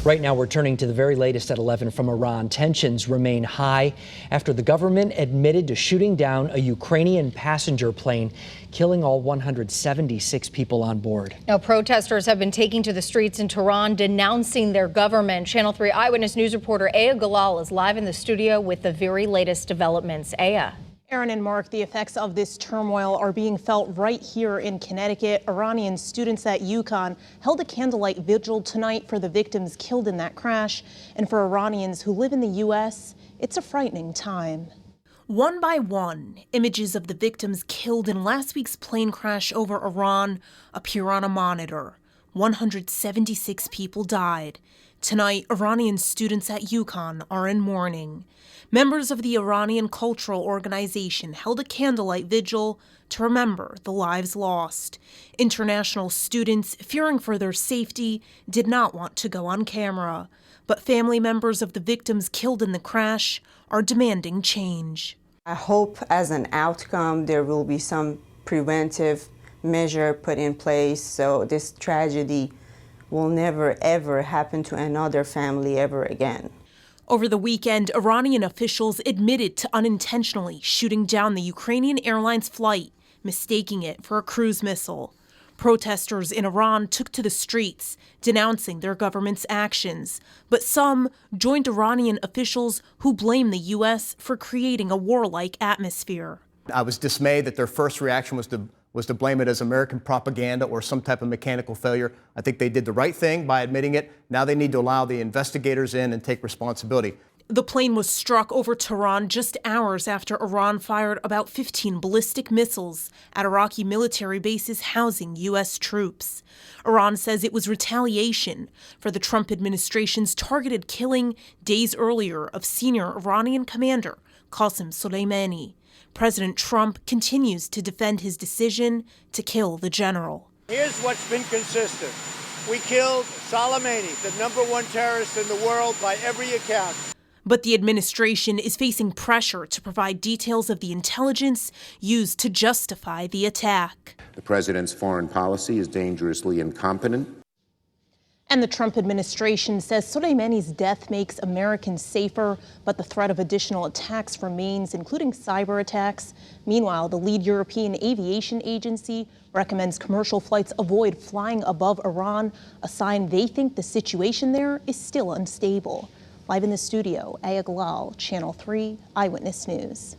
Right now, we're turning to the very latest at 11 from Iran. Tensions remain high after the government admitted to shooting down a Ukrainian passenger plane, killing all 176 people on board. Now, protesters have been taking to the streets in Tehran, denouncing their government. Channel 3 Eyewitness News reporter Aya Galal is live in the studio with the very latest developments. Aya. Aaron and Mark, the effects of this turmoil are being felt right here in Connecticut. Iranian students at UConn held a candlelight vigil tonight for the victims killed in that crash. And for Iranians who live in the U.S., it's a frightening time. One by one, images of the victims killed in last week's plane crash over Iran appear on a monitor. 176 people died. Tonight, Iranian students at UConn are in mourning. Members of the Iranian Cultural Organization held a candlelight vigil to remember the lives lost. International students, fearing for their safety, did not want to go on camera. But family members of the victims killed in the crash are demanding change. I hope as an outcome there will be some preventive measure put in place so this tragedy will never ever happen to another family ever again. Over the weekend, Iranian officials admitted to unintentionally shooting down the Ukrainian Airlines flight, mistaking it for a cruise missile. Protesters in Iran took to the streets, denouncing their government's actions. But some joined Iranian officials who blame the U.S. for creating a warlike atmosphere. I was dismayed that their first reaction was to blame it as American propaganda or some type of mechanical failure. I think they did the right thing by admitting it. Now they need to allow the investigators in and take responsibility. The plane was struck over Tehran just hours after Iran fired about 15 ballistic missiles at Iraqi military bases housing U.S. troops. Iran says it was retaliation for the Trump administration's targeted killing days earlier of senior Iranian commander Qasem Soleimani. President Trump continues to defend his decision to kill the general. Here's what's been consistent. We killed Soleimani, the #1 terrorist in the world by every account. But the administration is facing pressure to provide details of the intelligence used to justify the attack. The president's foreign policy is dangerously incompetent. And the Trump administration says Soleimani's death makes Americans safer, but the threat of additional attacks remains, including cyber attacks. Meanwhile, the lead European aviation agency recommends commercial flights avoid flying above Iran, a sign they think the situation there is still unstable. Live in the studio, Aya Galal, Channel 3 Eyewitness News.